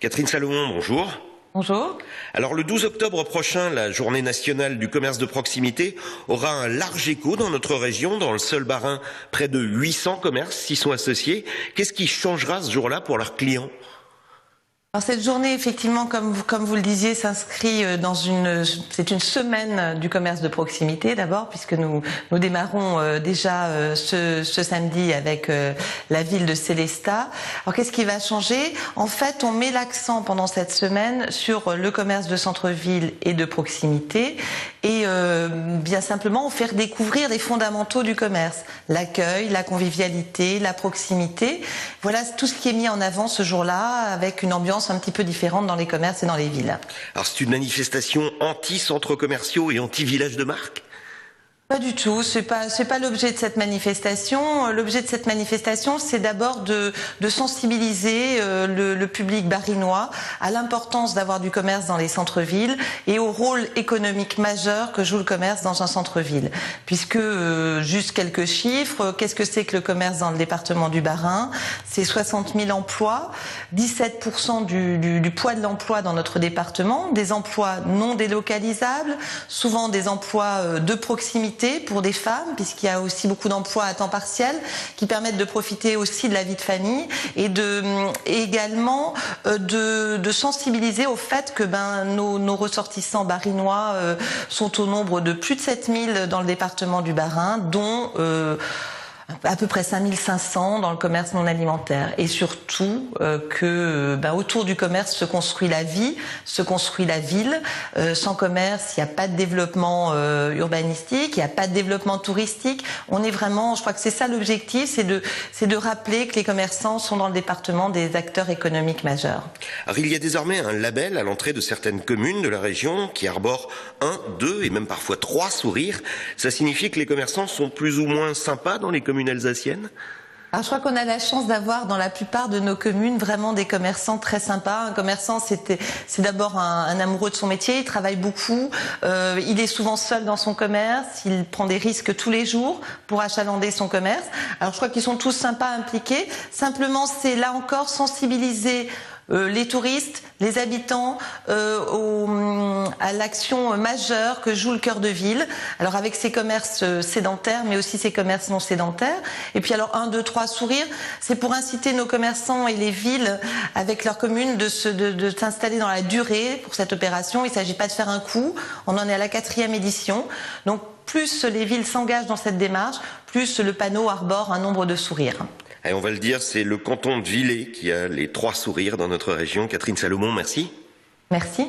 Catherine Salomon, bonjour. Bonjour. Alors le 12 octobre prochain, la journée nationale du commerce de proximité aura un large écho dans notre région. Dans le seul Bas-Rhin, près de 800 commerces s'y sont associés. Qu'est-ce qui changera ce jour-là pour leurs clients ? Alors cette journée, effectivement, comme vous le disiez, s'inscrit c'est une semaine du commerce de proximité d'abord, puisque nous démarrons déjà ce samedi avec la ville de Sélestat. Alors qu'est-ce qui va changer ? En fait, on met l'accent pendant cette semaine sur le commerce de centre-ville et de proximité, et bien simplement faire découvrir les fondamentaux du commerce, l'accueil, la convivialité, la proximité. Voilà tout ce qui est mis en avant ce jour-là, avec une ambiance un petit peu différente dans les commerces et dans les villes. Alors c'est une manifestation anti-centres commerciaux et anti-villages de marque ? Pas du tout, c'est pas l'objet de cette manifestation. L'objet de cette manifestation, c'est d'abord de sensibiliser le public barinois à l'importance d'avoir du commerce dans les centres-villes et au rôle économique majeur que joue le commerce dans un centre-ville. Puisque, juste quelques chiffres, qu'est-ce que c'est que le commerce dans le département du Bas-Rhin ? C'est 60 000 emplois, 17% du poids de l'emploi dans notre département, des emplois non délocalisables, souvent des emplois de proximité pour des femmes, puisqu'il y a aussi beaucoup d'emplois à temps partiel qui permettent de profiter aussi de la vie de famille et également de sensibiliser au fait que nos ressortissants barinois sont au nombre de plus de 7000 dans le département du Bas-Rhin, dont à peu près 5500 dans le commerce non alimentaire, et surtout autour du commerce se construit la vie, se construit la ville. Sans commerce, il n'y a pas de développement urbanistique, il n'y a pas de développement touristique. On est vraiment, je crois que c'est ça l'objectif, c'est de rappeler que les commerçants sont dans le département des acteurs économiques majeurs. Alors il y a désormais un label à l'entrée de certaines communes de la région qui arborent 1, 2 et même parfois 3 sourires. Ça signifie que les commerçants sont plus ou moins sympas dans les communes alsaciennes ? Alors je crois qu'on a la chance d'avoir dans la plupart de nos communes vraiment des commerçants très sympas. Un commerçant, c'est d'abord un amoureux de son métier, il travaille beaucoup, il est souvent seul dans son commerce, il prend des risques tous les jours pour achalander son commerce. Alors je crois qu'ils sont tous sympas, impliqués. Simplement, c'est là encore sensibiliser les touristes, les habitants à l'action majeure que joue le cœur de ville. Alors avec ces commerces sédentaires, mais aussi ces commerces non sédentaires. Et puis alors 1, 2, 3 sourires, c'est pour inciter nos commerçants et les villes avec leurs communes de s'installer dans la durée pour cette opération. Il ne s'agit pas de faire un coup. On en est à la 4e édition. Donc plus les villes s'engagent dans cette démarche, plus le panneau arbore un nombre de sourires. Et on va le dire, c'est le canton de Villers qui a les 3 sourires dans notre région. Catherine Salomon, merci. Merci.